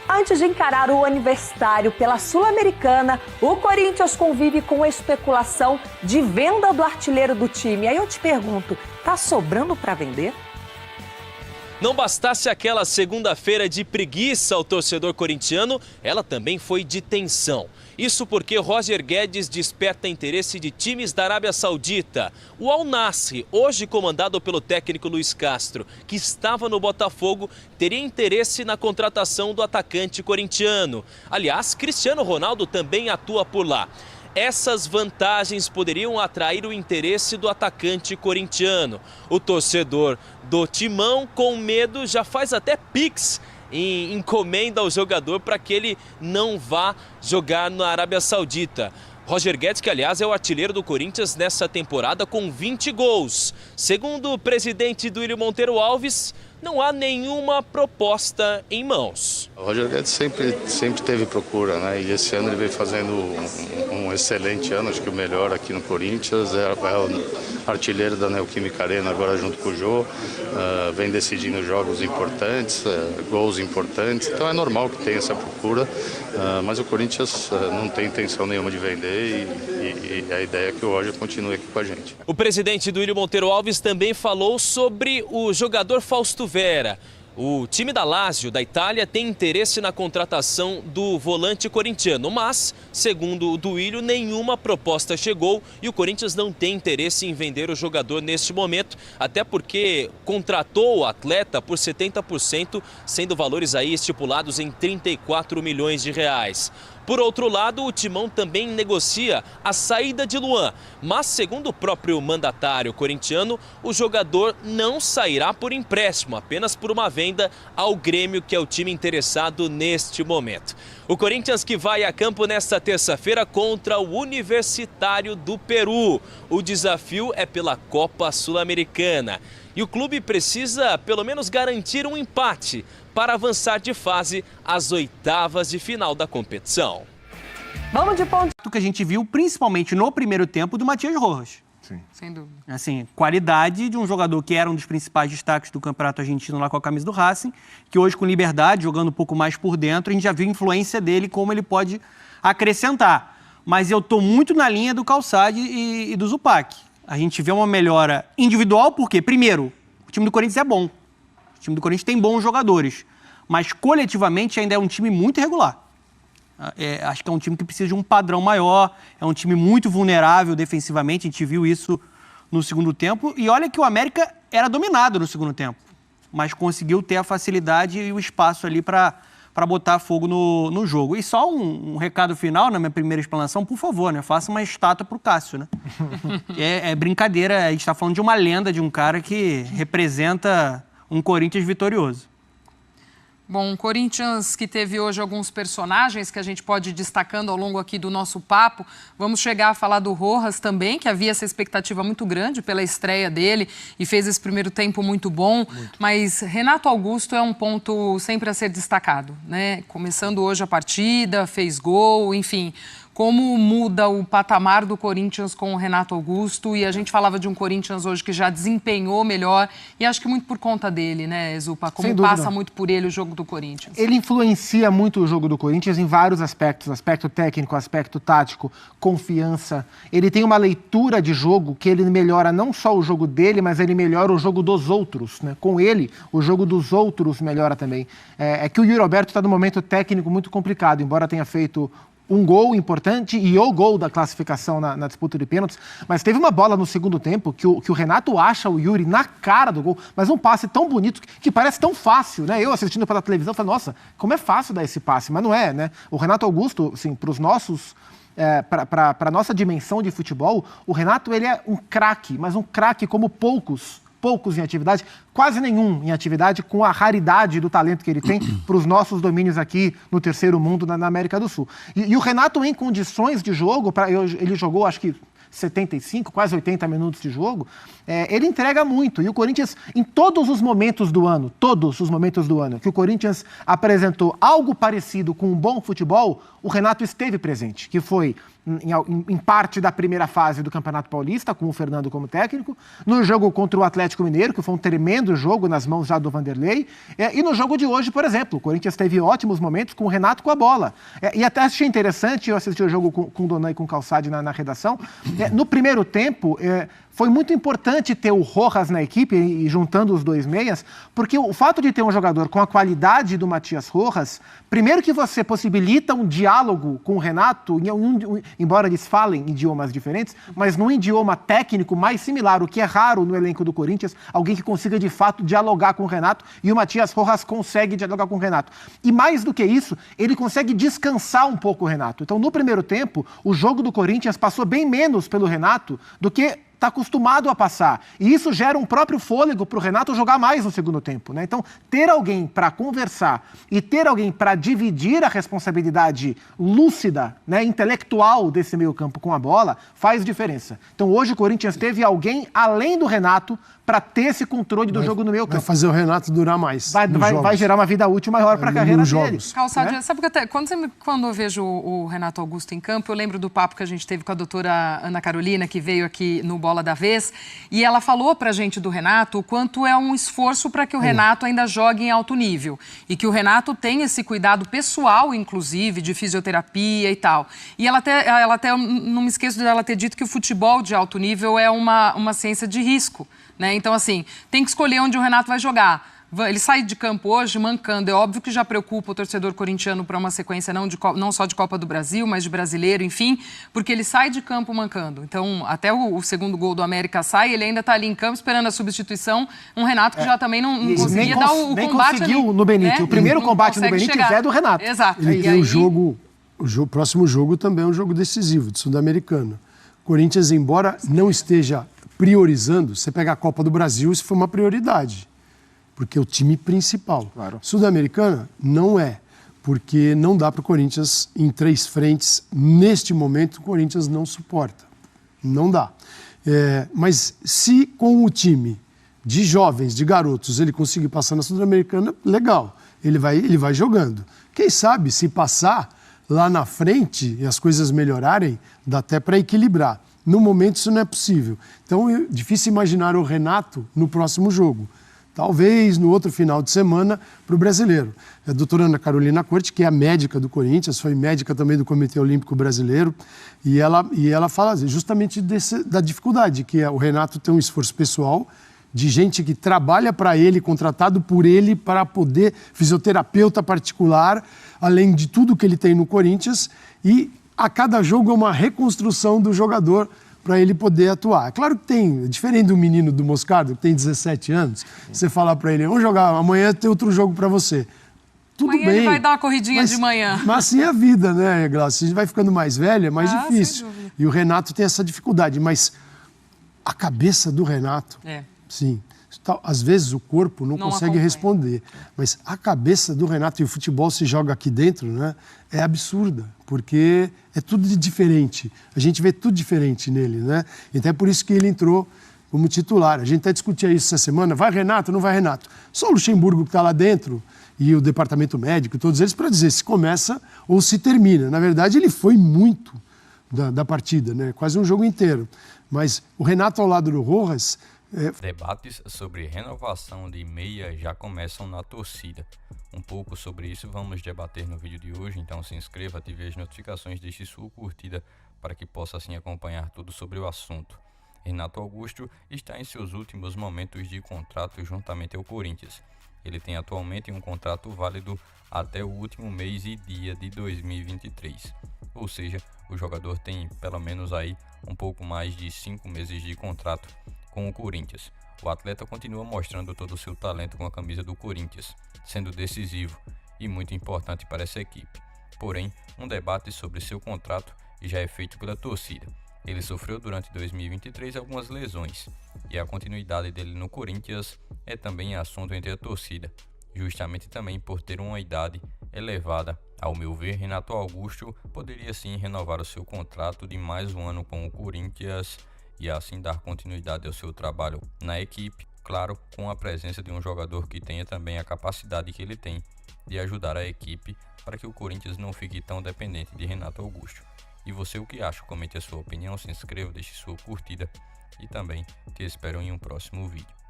Antes de encarar o Universitário pela Sul-Americana, o Corinthians convive com a especulação de venda do artilheiro do time. Aí eu te pergunto, tá sobrando para vender? Não bastasse aquela segunda-feira de preguiça ao torcedor corintiano, ela também foi de tensão. Isso porque Roger Guedes desperta interesse de times da Arábia Saudita. O Al Nassr, hoje comandado pelo técnico Luiz Castro, que estava no Botafogo, teria interesse na contratação do atacante corintiano. Aliás, Cristiano Ronaldo também atua por lá. Essas vantagens poderiam atrair o interesse do atacante corintiano. O torcedor do Timão, com medo, já faz até pix e encomenda ao jogador para que ele não vá jogar na Arábia Saudita. Roger Guedes, que aliás é o artilheiro do Corinthians nessa temporada com 20 gols. Segundo o presidente Duílio Monteiro Alves, não há nenhuma proposta em mãos. O Roger Guedes sempre teve procura, né? E esse ano ele vem fazendo um excelente ano, acho que o melhor aqui no Corinthians. É o artilheiro da Neoquímica Arena agora junto com o Jô. Vem decidindo jogos importantes, gols importantes. Então é normal que tenha essa procura, mas o Corinthians não tem intenção nenhuma de vender e a ideia é que o Roger continue aqui com a gente. O presidente Duílio Monteiro Alves também falou sobre o jogador Fausto Vera. O time da Lazio, da Itália, tem interesse na contratação do volante corintiano, mas, segundo o Duílio, nenhuma proposta chegou e o Corinthians não tem interesse em vender o jogador neste momento, até porque contratou o atleta por 70%, sendo valores aí estipulados em 34 milhões de reais. Por outro lado, o Timão também negocia a saída de Luan, mas segundo o próprio mandatário corintiano, o jogador não sairá por empréstimo, apenas por uma venda ao Grêmio, que é o time interessado neste momento. O Corinthians que vai a campo nesta terça-feira contra o Universitário do Peru. O desafio é pela Copa Sul-Americana. E o clube precisa pelo menos garantir um empate para avançar de fase às oitavas de final da competição. Vamos de ponto. O que a gente viu, principalmente no primeiro tempo, do Matias Rojas. Sim. Sem dúvida. Assim, qualidade de um jogador que era um dos principais destaques do Campeonato Argentino lá com a camisa do Racing, que hoje com liberdade, jogando um pouco mais por dentro, a gente já viu a influência dele, como ele pode acrescentar. Mas eu estou muito na linha do Calçade e do Zupac. A gente vê uma melhora individual, porque, primeiro, o time do Corinthians é bom. O time do Corinthians tem bons jogadores. Mas, coletivamente, ainda é um time muito irregular. Acho que é um time que precisa de um padrão maior. É um time muito vulnerável defensivamente. A gente viu isso no segundo tempo. E olha que o América era dominado no segundo tempo. Mas conseguiu ter a facilidade e o espaço ali para botar fogo no jogo. E só um recado final, na minha primeira explanação, por favor, né? Faça uma estátua pro Cássio, né? É brincadeira, a gente está falando de uma lenda, de um cara que representa um Corinthians vitorioso. Bom, o Corinthians que teve hoje alguns personagens que a gente pode ir destacando ao longo aqui do nosso papo. Vamos chegar a falar do Rojas também, que havia essa expectativa muito grande pela estreia dele e fez esse primeiro tempo muito bom. Mas Renato Augusto é um ponto sempre a ser destacado, né? Começando hoje a partida, fez gol, enfim. Como muda o patamar do Corinthians com o Renato Augusto, e a gente falava de um Corinthians hoje que já desempenhou melhor, e acho que muito por conta dele, né, Zupa? Como passa muito por ele o jogo do Corinthians. Ele influencia muito o jogo do Corinthians em vários aspectos, aspecto técnico, aspecto tático, confiança. Ele tem uma leitura de jogo que ele melhora não só o jogo dele, mas ele melhora o jogo dos outros, né? Com ele, o jogo dos outros melhora também. É que o Yuri Alberto está num momento técnico muito complicado, embora tenha feito um gol importante e o gol da classificação na disputa de pênaltis, mas teve uma bola no segundo tempo que o Renato acha o Yuri na cara do gol, mas um passe tão bonito que parece tão fácil, né? Eu assistindo pela televisão falei, nossa, como é fácil dar esse passe, mas não é, né? O Renato Augusto, assim, para os nossos... para a nossa dimensão de futebol, o Renato ele é um craque, mas um craque como poucos em atividade, quase nenhum em atividade, com a raridade do talento que ele tem para os nossos domínios aqui no terceiro mundo, na América do Sul. E o Renato, em condições de jogo, ele jogou, acho que 75, quase 80 minutos de jogo, ele entrega muito. E o Corinthians, em todos os momentos do ano, que o Corinthians apresentou algo parecido com um bom futebol, o Renato esteve presente, que foi em parte da primeira fase do Campeonato Paulista, com o Fernando como técnico, no jogo contra o Atlético Mineiro, que foi um tremendo jogo nas mãos já do Vanderlei, e no jogo de hoje, por exemplo, o Corinthians teve ótimos momentos com o Renato com a bola. E até achei interessante, eu assisti o jogo com o Donan e com o Calçade na redação, no primeiro tempo, foi muito importante ter o Rojas na equipe, e juntando os dois meias, porque o fato de ter um jogador com a qualidade do Matias Rojas, primeiro que você possibilita um diálogo com o Renato, embora eles falem idiomas diferentes, mas num idioma técnico mais similar, o que é raro no elenco do Corinthians, alguém que consiga de fato dialogar com o Renato, e o Matias Rojas consegue dialogar com o Renato. E mais do que isso, ele consegue descansar um pouco o Renato. Então, no primeiro tempo, o jogo do Corinthians passou bem menos pelo Renato do que está acostumado a passar. E isso gera um próprio fôlego para o Renato jogar mais no segundo tempo, né? Então, ter alguém para conversar e ter alguém para dividir a responsabilidade lúcida, né, intelectual desse meio-campo com a bola, faz diferença. Então, hoje o Corinthians teve alguém além do Renato para ter esse controle do jogo no meio-campo. Vai fazer o Renato durar mais. Vai gerar uma vida útil maior para a carreira dele. Calçade, sabe que até quando eu vejo o Renato Augusto em campo, eu lembro do papo que a gente teve com a doutora Ana Carolina, que veio aqui no Bola da Vez, e ela falou pra gente do Renato o quanto é um esforço para que o Renato ainda jogue em alto nível. E que o Renato tem esse cuidado pessoal, inclusive, de fisioterapia e tal. E ela até não me esqueço dela ter dito que o futebol de alto nível é uma ciência de risco, né? Então, assim, tem que escolher onde o Renato vai jogar. Ele sai de campo hoje mancando. É óbvio que já preocupa o torcedor corintiano para uma sequência não só de Copa do Brasil, mas de Brasileiro, enfim, porque ele sai de campo mancando. Então, até o segundo gol do América sai, ele ainda está ali em campo esperando a substituição. Um Renato que já também não conseguia dar o nem combate conseguiu ali, no Benítez. né? O primeiro combate no Benítez é do Renato. Exato. Ele tem o próximo jogo também é um jogo decisivo, de Sul-Americana. Corinthians, embora não esteja priorizando, você pega a Copa do Brasil, isso foi uma prioridade. Porque é o time principal. Claro. Sul-Americana não é, porque não dá para o Corinthians em 3 frentes. Neste momento, o Corinthians não suporta. Não dá. Mas se com o time de jovens, de garotos, ele conseguir passar na Sul-Americana, legal. Ele vai jogando. Quem sabe, se passar lá na frente e as coisas melhorarem, dá até para equilibrar. No momento, isso não é possível. Então, é difícil imaginar o Renato no próximo jogo. Talvez no outro final de semana para o Brasileiro. A doutora Ana Carolina Corte, que é a médica do Corinthians, foi médica também do Comitê Olímpico Brasileiro, e ela fala justamente da dificuldade, que é o Renato tem um esforço pessoal de gente que trabalha para ele, contratado por ele, para poder, fisioterapeuta particular, além de tudo que ele tem no Corinthians, e a cada jogo é uma reconstrução do jogador para ele poder atuar. É claro que tem, diferente do menino do Moscardo, que tem 17 anos, você falar para ele, vamos jogar, amanhã tem outro jogo para você. Tudo amanhã bem. Ele vai dar uma corridinha de manhã. Mas assim é a vida, né, Glaucia? Se a gente vai ficando mais velho, é mais difícil. E o Renato tem essa dificuldade, mas a cabeça do Renato, sim, às vezes o corpo não consegue acompanha. responder, mas a cabeça do Renato, e o futebol se joga aqui dentro, né, é absurda, porque é tudo diferente. A gente vê tudo diferente nele, né? Então é por isso que ele entrou como titular. A gente até discutia isso essa semana, vai Renato, não vai Renato? Só o Luxemburgo que está lá dentro e o departamento médico, todos eles, para dizer se começa ou se termina. Na verdade, ele foi muito da partida, né? Quase um jogo inteiro. Mas o Renato ao lado do Rojas... Debates sobre renovação de meia já começam na torcida. Um pouco sobre isso vamos debater no vídeo de hoje, então se inscreva, ative as notificações, deixe sua curtida para que possa assim acompanhar tudo sobre o assunto. Renato Augusto está em seus últimos momentos de contrato juntamente ao Corinthians. Ele tem atualmente um contrato válido até o último mês e dia de 2023. Ou seja, o jogador tem pelo menos aí um pouco mais de 5 meses de contrato com o Corinthians. O atleta continua mostrando todo o seu talento com a camisa do Corinthians, sendo decisivo e muito importante para essa equipe. Porém, um debate sobre seu contrato já é feito pela torcida. Ele sofreu durante 2023 algumas lesões, e a continuidade dele no Corinthians é também assunto entre a torcida, justamente também por ter uma idade elevada. Ao meu ver, Renato Augusto poderia sim renovar o seu contrato de mais um ano com o Corinthians e assim dar continuidade ao seu trabalho na equipe, claro, com a presença de um jogador que tenha também a capacidade que ele tem de ajudar a equipe para que o Corinthians não fique tão dependente de Renato Augusto. E você, o que acha? Comente a sua opinião, se inscreva, deixe sua curtida e também te espero em um próximo vídeo.